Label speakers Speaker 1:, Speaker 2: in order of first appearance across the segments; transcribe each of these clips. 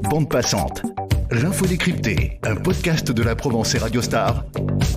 Speaker 1: Bande passante. L'info décryptée, un podcast de la Provence et Radio Star.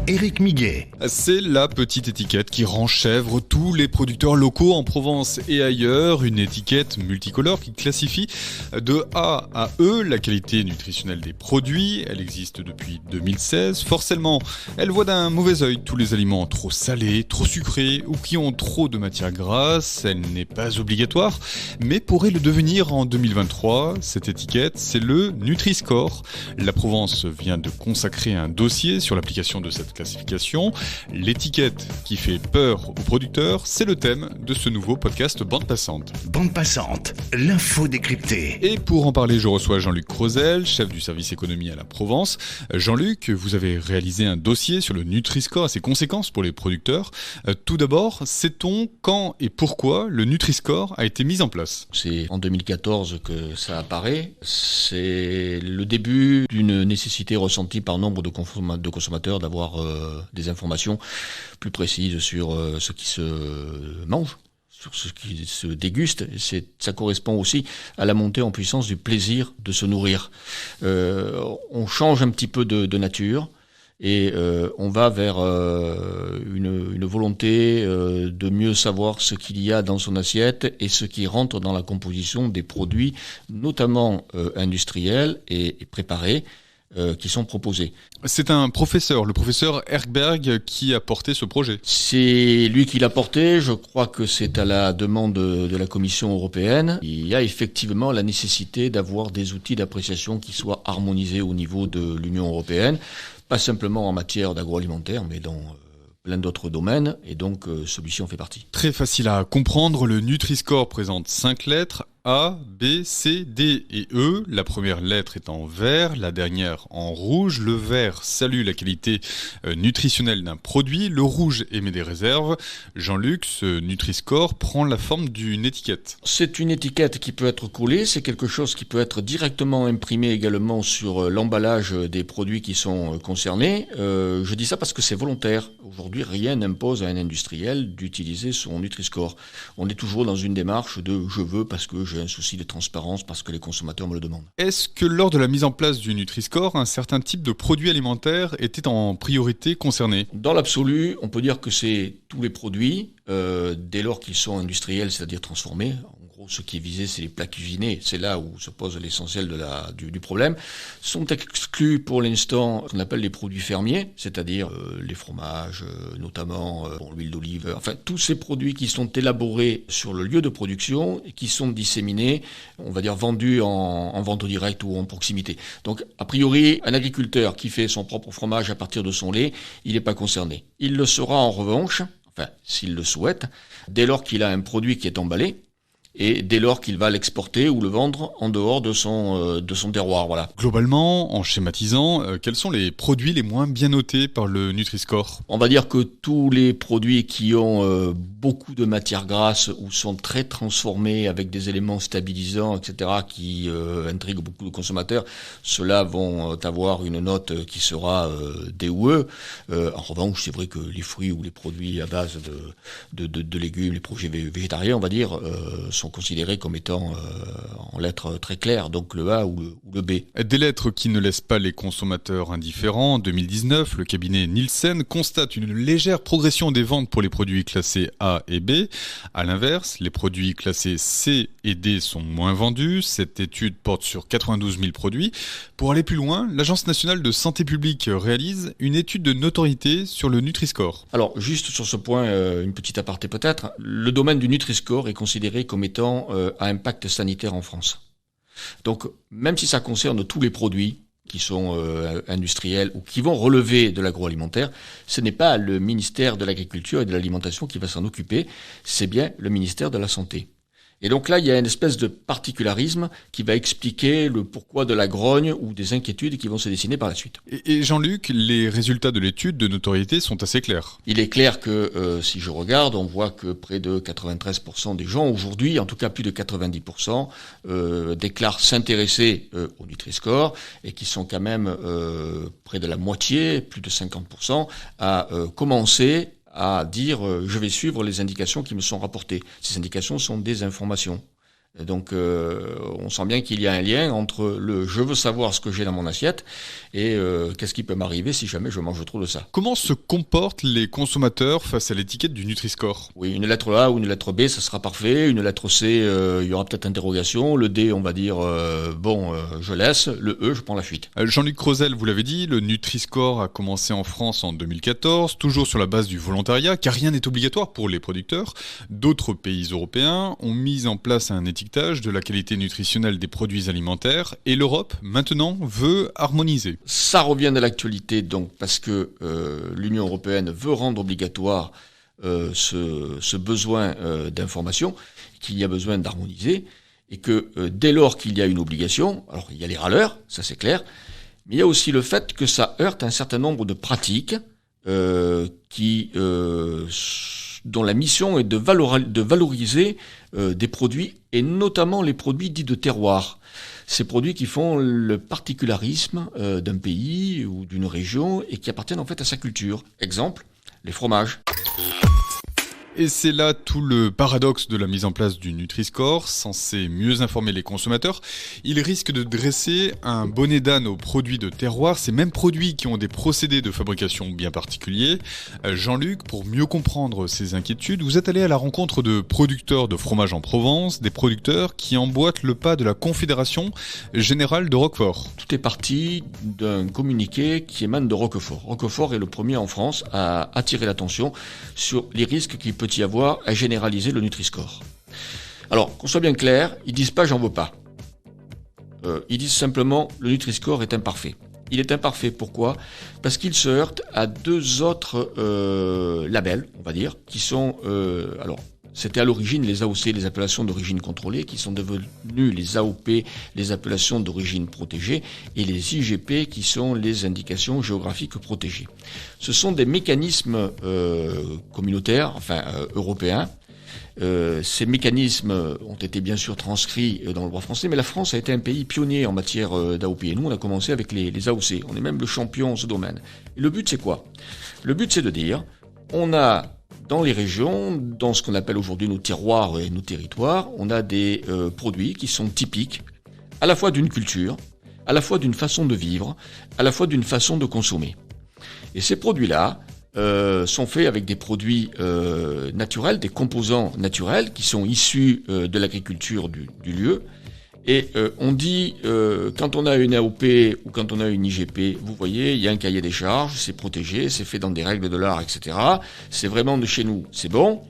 Speaker 1: Éric Miguet.
Speaker 2: C'est la petite étiquette qui renchèvre tous les producteurs locaux en Provence et ailleurs. Une étiquette multicolore qui classifie de A à E la qualité nutritionnelle des produits. Elle existe depuis 2016. Forcément, elle voit d'un mauvais œil tous les aliments trop salés, trop sucrés ou qui ont trop de matières grasses. Elle n'est pas obligatoire, mais pourrait le devenir en 2023. Cette étiquette, c'est le Nutri-Score. La Provence vient de consacrer un dossier sur l'application de cette classification. L'étiquette qui fait peur aux producteurs, c'est le thème de ce nouveau podcast Bande passante.
Speaker 1: Bande passante, l'info décryptée.
Speaker 2: Et pour en parler, je reçois Jean-Luc Crozel, chef du service économie à la Provence. Jean-Luc, vous avez réalisé un dossier sur le Nutri-Score et ses conséquences pour les producteurs. Tout d'abord, sait-on quand et pourquoi le Nutri-Score a été mis en place ?
Speaker 3: C'est en 2014 que ça apparaît. C'est le début d'une nécessité ressentie par nombre de consommateurs d'avoir des informations plus précises sur ce qui se mange, sur ce qui se déguste. Ça correspond aussi à la montée en puissance du plaisir de se nourrir. On change un petit peu de nature et on va vers une volonté de mieux savoir ce qu'il y a dans son assiette et ce qui rentre dans la composition des produits, notamment industriels et préparés, qui sont proposés.
Speaker 2: C'est un professeur, le professeur Erkberg, qui a porté ce projet.
Speaker 3: C'est lui qui l'a porté, je crois que c'est à la demande de la Commission européenne. Il y a effectivement la nécessité d'avoir des outils d'appréciation qui soient harmonisés au niveau de l'Union européenne, pas simplement en matière d'agroalimentaire, mais dans plein d'autres domaines, et donc celui-ci en fait partie.
Speaker 2: Très facile à comprendre, le Nutri-Score présente 5 lettres, A, B, C, D et E. La première lettre est en vert, la dernière en rouge. Le vert salue la qualité nutritionnelle d'un produit, le rouge émet des réserves. Jean-Luc, ce Nutri-Score prend la forme d'une étiquette.
Speaker 3: C'est une étiquette qui peut être collée, c'est quelque chose qui peut être directement imprimé également sur l'emballage des produits qui sont concernés. Je dis ça parce que c'est volontaire. Aujourd'hui, rien n'impose à un industriel d'utiliser son Nutri-Score. On est toujours dans une démarche de « je veux parce que j'ai un souci de transparence parce que les consommateurs me le demandent ».
Speaker 2: Est-ce que lors de la mise en place du Nutri-Score, un certain type de produits alimentaires était en priorité concerné ?
Speaker 3: Dans l'absolu, on peut dire que c'est tous les produits, dès lors qu'ils sont industriels, c'est-à-dire transformés. En gros, ce qui est visé, c'est les plats cuisinés. C'est là où se pose l'essentiel du problème. Sont exclus pour l'instant ce qu'on appelle les produits fermiers, c'est-à-dire les fromages, notamment l'huile d'olive. Enfin, tous ces produits qui sont élaborés sur le lieu de production et qui sont disséminés, on va dire vendus en vente directe ou en proximité. Donc, a priori, un agriculteur qui fait son propre fromage à partir de son lait, il n'est pas concerné. Il le sera en revanche, enfin, s'il le souhaite, dès lors qu'il a un produit qui est emballé, et dès lors qu'il va l'exporter ou le vendre en dehors de son terroir. Voilà.
Speaker 2: Globalement, en schématisant, quels sont les produits les moins bien notés par le Nutri-Score ?
Speaker 3: On va dire que tous les produits qui ont beaucoup de matières grasses ou sont très transformés avec des éléments stabilisants, etc., qui intriguent beaucoup de consommateurs, ceux-là vont avoir une note qui sera D ou E. En revanche, c'est vrai que les fruits ou les produits à base de légumes, les produits végétariens, on va dire, sont considérés comme étant en lettres très claires, donc le A ou le B.
Speaker 2: Des lettres qui ne laissent pas les consommateurs indifférents. En 2019, le cabinet Nielsen constate une légère progression des ventes pour les produits classés A et B. À l'inverse, les produits classés C et D sont moins vendus. Cette étude porte sur 92 000 produits. Pour aller plus loin, l'Agence nationale de santé publique réalise une étude de notoriété sur le Nutri-Score.
Speaker 3: Alors, juste sur ce point, une petite aparté peut-être. Le domaine du Nutri-Score est considéré comme étant à impact sanitaire en France. Donc, même si ça concerne tous les produits qui sont industriels ou qui vont relever de l'agroalimentaire, ce n'est pas le ministère de l'Agriculture et de l'Alimentation qui va s'en occuper, c'est bien le ministère de la Santé. Et donc là, il y a une espèce de particularisme qui va expliquer le pourquoi de la grogne ou des inquiétudes qui vont se dessiner par la suite.
Speaker 2: Et Jean-Luc, les résultats de l'étude de notoriété sont assez clairs.
Speaker 3: Il est clair que si je regarde, on voit que près de 93% des gens aujourd'hui, en tout cas plus de 90%, déclarent s'intéresser au Nutri-Score et qui sont quand même près de la moitié, plus de 50%, à commencer à dire je vais suivre les indications qui me sont rapportées. Ces indications sont des informations. Donc on sent bien qu'il y a un lien entre le je veux savoir ce que j'ai dans mon assiette et qu'est-ce qui peut m'arriver si jamais je mange trop de ça.
Speaker 2: Comment se comportent les consommateurs face à l'étiquette du Nutri-Score ?
Speaker 3: Oui, une lettre A ou une lettre B, ça sera parfait. Une lettre C, il y aura peut-être interrogation. Le D, on va dire je laisse. Le E, je prends la fuite.
Speaker 2: Jean-Luc Crozel, vous l'avez dit, le Nutri-Score a commencé en France en 2014, toujours sur la base du volontariat, car rien n'est obligatoire pour les producteurs. D'autres pays européens ont mis en place un étiquetage de la qualité nutritionnelle des produits alimentaires et l'Europe, maintenant, veut harmoniser.
Speaker 3: Ça revient de l'actualité, donc, parce que l'Union européenne veut rendre obligatoire ce besoin d'information, qu'il y a besoin d'harmoniser, et que dès lors qu'il y a une obligation, alors il y a les râleurs, ça c'est clair, mais il y a aussi le fait que ça heurte un certain nombre de pratiques dont la mission est de valoriser des produits, et notamment les produits dits de terroir. Ces produits qui font le particularisme d'un pays ou d'une région et qui appartiennent en fait à sa culture. Exemple, les fromages.
Speaker 2: Et c'est là tout le paradoxe de la mise en place du Nutri-Score, censé mieux informer les consommateurs. Il risque de dresser un bonnet d'âne aux produits de terroir, ces mêmes produits qui ont des procédés de fabrication bien particuliers. Jean-Luc, pour mieux comprendre ces inquiétudes, vous êtes allé à la rencontre de producteurs de fromage en Provence, des producteurs qui emboîtent le pas de la Confédération Générale de Roquefort.
Speaker 3: Tout est parti d'un communiqué qui émane de Roquefort. Roquefort est le premier en France à attirer l'attention sur les risques qu'il peut y avoir à généraliser le Nutri-Score. Alors, qu'on soit bien clair, ils disent pas « j'en veux pas ». Ils disent simplement « le Nutri-Score est imparfait ». Il est imparfait, pourquoi ? Parce qu'il se heurte à deux autres labels, on va dire, qui sont... c'était à l'origine les AOC, les appellations d'origine contrôlée, qui sont devenues les AOP, les appellations d'origine protégée, et les IGP, qui sont les indications géographiques protégées. Ce sont des mécanismes communautaires, européens. Ces mécanismes ont été bien sûr transcrits dans le droit français, mais la France a été un pays pionnier en matière d'AOP. Et nous, on a commencé avec les AOC. On est même le champion en ce domaine. Et le but, c'est quoi ? Le but, c'est de dire, on a... Dans les régions, dans ce qu'on appelle aujourd'hui nos terroirs et nos territoires, on a des produits qui sont typiques à la fois d'une culture, à la fois d'une façon de vivre, à la fois d'une façon de consommer. Et ces produits-là sont faits avec des produits naturels, des composants naturels qui sont issus de l'agriculture du lieu. Et on dit, quand on a une AOP ou quand on a une IGP, vous voyez, il y a un cahier des charges, c'est protégé, c'est fait dans des règles de l'art, etc. C'est vraiment de chez nous. C'est bon,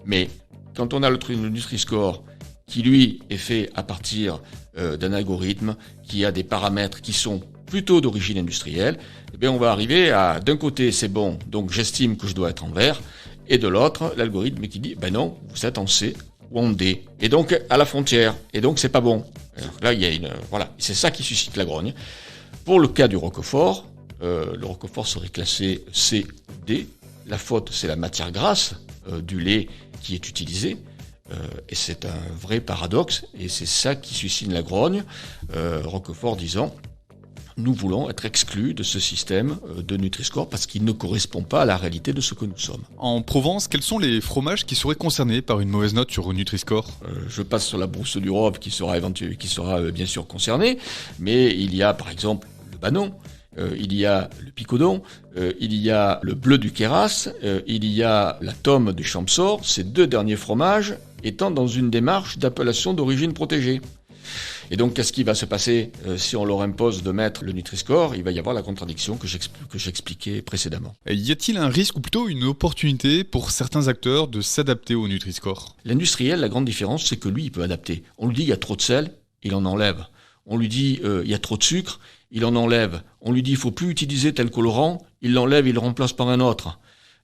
Speaker 3: mais quand on a le Nutri-Score, qui lui est fait à partir d'un algorithme, qui a des paramètres qui sont plutôt d'origine industrielle, eh bien on va arriver à, d'un côté c'est bon, donc j'estime que je dois être en vert, et de l'autre, l'algorithme qui dit, ben non, vous êtes en C, ou en D, et donc à la frontière, et donc c'est pas bon. Alors là, il y a c'est ça qui suscite la grogne. Pour le cas du Roquefort, le Roquefort serait classé C ou D. La faute, c'est la matière grasse du lait qui est utilisée, et c'est un vrai paradoxe, et c'est ça qui suscite la grogne. Roquefort disant, nous voulons être exclus de ce système de Nutri-Score parce qu'il ne correspond pas à la réalité de ce que nous sommes.
Speaker 2: En Provence, quels sont les fromages qui seraient concernés par une mauvaise note sur Nutri-Score ?
Speaker 3: Je passe sur la Brousse du Rhône qui sera bien sûr concernée, mais il y a par exemple le Banon, il y a le Picodon, il y a le Bleu du Queyras, il y a la Tome du Champsaur, ces deux derniers fromages étant dans une démarche d'appellation d'origine protégée. Et donc, qu'est-ce qui va se passer si on leur impose de mettre le Nutri-Score ? Il va y avoir la contradiction que j'expliquais précédemment.
Speaker 2: Et y a-t-il un risque ou plutôt une opportunité pour certains acteurs de s'adapter au Nutri-Score ?
Speaker 3: L'industriel, la grande différence, c'est que lui, il peut adapter. On lui dit il y a trop de sel, il en enlève. On lui dit il y a trop de sucre, il en enlève. On lui dit il faut plus utiliser tel colorant, il l'enlève, il le remplace par un autre.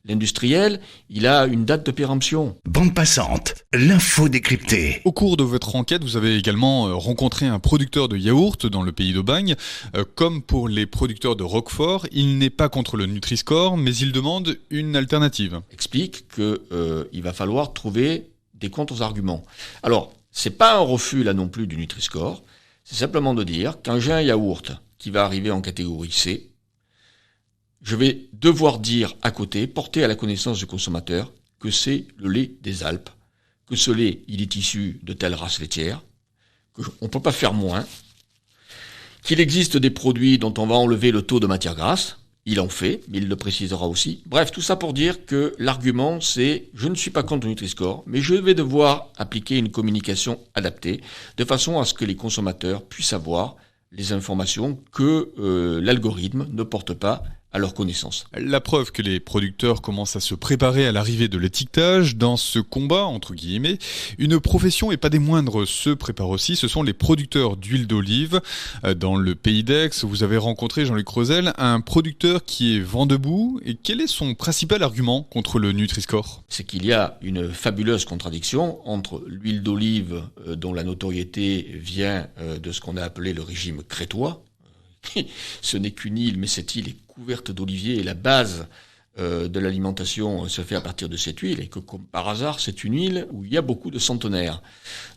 Speaker 3: L'industriel, il a une date de péremption.
Speaker 1: Bande passante, l'info décryptée.
Speaker 2: Au cours de votre enquête, vous avez également rencontré un producteur de yaourt dans le pays d'Aubagne. Comme pour les producteurs de Roquefort, il n'est pas contre le Nutri-Score, mais il demande une alternative.
Speaker 3: Explique qu'il va falloir trouver des contre-arguments. Alors, c'est pas un refus là non plus du Nutri-Score, c'est simplement de dire, quand j'ai un yaourt qui va arriver en catégorie C, je vais devoir dire à côté, porter à la connaissance du consommateur, que c'est le lait des Alpes, que ce lait, il est issu de telle race laitière, qu'on ne peut pas faire moins, qu'il existe des produits dont on va enlever le taux de matière grasse. Il en fait, mais il le précisera aussi. Bref, tout ça pour dire que l'argument, c'est je ne suis pas contre le Nutri-Score, mais je vais devoir appliquer une communication adaptée, de façon à ce que les consommateurs puissent avoir les informations que l'algorithme ne porte pas à leur connaissance.
Speaker 2: La preuve que les producteurs commencent à se préparer à l'arrivée de l'étiquetage, dans ce combat, entre guillemets, une profession et pas des moindres se prépare aussi, ce sont les producteurs d'huile d'olive. Dans le Pays d'Aix, vous avez rencontré Jean-Luc Crozel, un producteur qui est vent debout, et quel est son principal argument contre le Nutri-Score ?
Speaker 3: C'est qu'il y a une fabuleuse contradiction entre l'huile d'olive dont la notoriété vient de ce qu'on a appelé le régime crétois. Ce n'est qu'une île, mais cette île est couverte d'oliviers et la base de l'alimentation se fait à partir de cette huile et que, comme par hasard, c'est une île où il y a beaucoup de centenaires.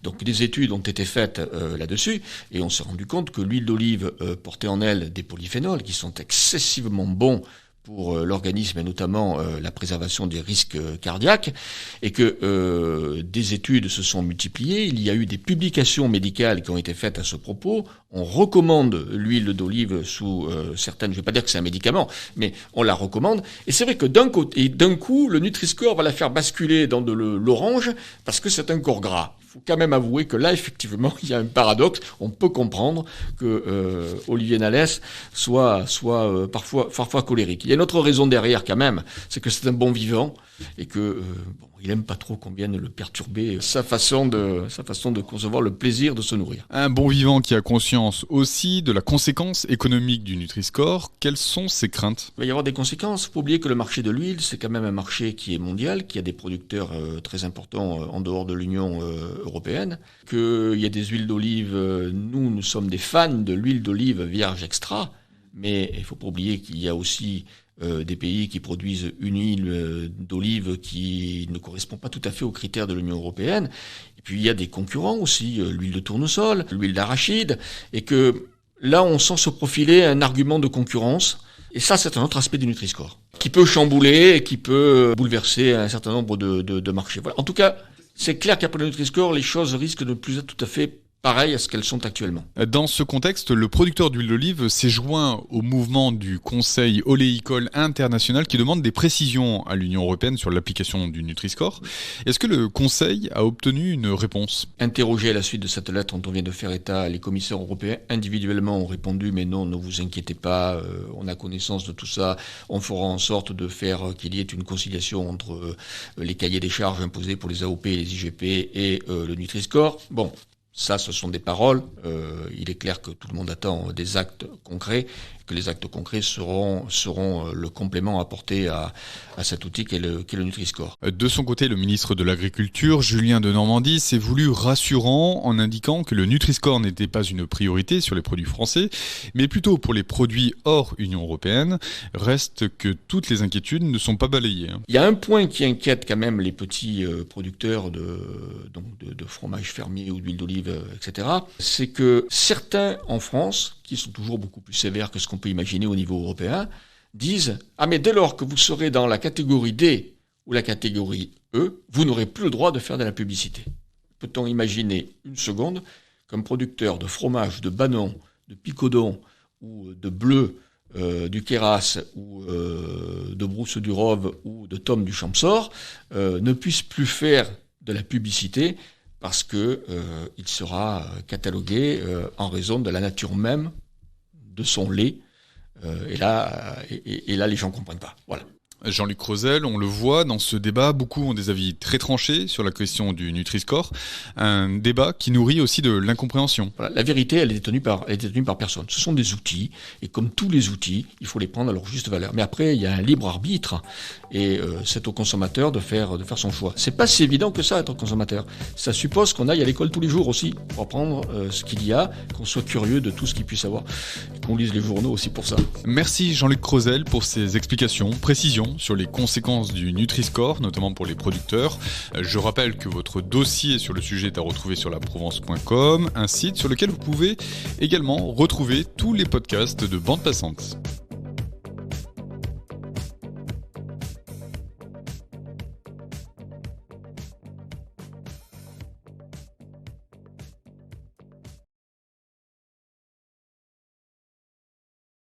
Speaker 3: Donc des études ont été faites là-dessus et on s'est rendu compte que l'huile d'olive portait en elle des polyphénols qui sont excessivement bons pour l'organisme et notamment la préservation des risques cardiaques, et que des études se sont multipliées. Il y a eu des publications médicales qui ont été faites à ce propos. On recommande l'huile d'olive sous certaines, je ne vais pas dire que c'est un médicament, mais on la recommande. Et c'est vrai que d'un coup, le Nutri-Score va la faire basculer dans de l'orange parce que c'est un corps gras. Il faut quand même avouer que là, effectivement, il y a un paradoxe. On peut comprendre que Olivier Nalès soit parfois colérique. Il y a une autre raison derrière quand même, c'est que c'est un bon vivant et que il aime pas trop qu'on vienne le perturber sa façon de concevoir le plaisir de se nourrir.
Speaker 2: Un bon vivant qui a conscience aussi de la conséquence économique du Nutri-Score. Quelles sont ses craintes ?
Speaker 3: Il va y avoir des conséquences. Il faut oublier que le marché de l'huile, c'est quand même un marché qui est mondial, qui a des producteurs très importants en dehors de l'Union européenne, qu'il y a des huiles d'olive. Nous sommes des fans de l'huile d'olive vierge extra, mais il faut pas oublier qu'il y a aussi des pays qui produisent une huile d'olive qui ne correspond pas tout à fait aux critères de l'Union européenne. Et puis il y a des concurrents aussi, l'huile de tournesol, l'huile d'arachide, et que là on sent se profiler un argument de concurrence. Et ça, c'est un autre aspect du Nutri-Score, qui peut chambouler et qui peut bouleverser un certain nombre de marchés. Voilà. En tout cas, c'est clair qu'après le Nutri-Score, les choses risquent de ne plus être tout à fait pareil à ce qu'elles sont actuellement.
Speaker 2: Dans ce contexte, le producteur d'huile d'olive s'est joint au mouvement du Conseil oléicole international qui demande des précisions à l'Union européenne sur l'application du Nutri-Score. Est-ce que le Conseil a obtenu une réponse ?
Speaker 3: Interrogé à la suite de cette lettre dont on vient de faire état, les commissaires européens individuellement ont répondu « mais non, ne vous inquiétez pas, on a connaissance de tout ça, on fera en sorte de faire qu'il y ait une conciliation entre les cahiers des charges imposés pour les AOP et les IGP et le Nutri-Score ». Bon. Ça, ce sont des paroles. Il est clair que tout le monde attend des actes concrets, que les actes concrets seront le complément apporté à cet outil qu'est le Nutri-Score.
Speaker 2: De son côté, le ministre de l'Agriculture, Julien Denormandie, s'est voulu rassurant en indiquant que le Nutri-Score n'était pas une priorité sur les produits français, mais plutôt pour les produits hors Union européenne. Reste que toutes les inquiétudes ne sont pas balayées.
Speaker 3: Il y a un point qui inquiète quand même les petits producteurs de fromage fermier ou d'huile d'olive, etc. C'est que certains en France, qui sont toujours beaucoup plus sévères que ce qu'on peut imaginer au niveau européen, disent « Ah mais dès lors que vous serez dans la catégorie D ou la catégorie E, vous n'aurez plus le droit de faire de la publicité. » Peut-on imaginer une seconde qu'un producteur de fromage, de Banon, de Picodon ou de bleu du Queyras ou de Brousse du Rove ou de Tom du Champsor ne puisse plus faire de la publicité parce que il sera catalogué en raison de la nature même de son lait. Et là, les gens ne comprennent pas. Voilà.
Speaker 2: Jean-Luc Crozel, on le voit dans ce débat, beaucoup ont des avis très tranchés sur la question du Nutri-Score, un débat qui nourrit aussi de l'incompréhension.
Speaker 3: Voilà, la vérité, elle est détenue par personne. Ce sont des outils, et comme tous les outils, il faut les prendre à leur juste valeur. Mais après, il y a un libre arbitre, et c'est au consommateur de faire son choix. C'est pas si évident que ça, être consommateur. Ça suppose qu'on aille à l'école tous les jours aussi, pour apprendre ce qu'il y a, qu'on soit curieux de tout ce qu'il puisse avoir, et qu'on lise les journaux aussi pour ça.
Speaker 2: Merci Jean-Luc Crozel pour ces explications, précisions sur les conséquences du Nutri-Score, notamment pour les producteurs. Je rappelle que votre dossier sur le sujet est à retrouver sur laprovence.com, un site sur lequel vous pouvez également retrouver tous les podcasts de Bande Passante.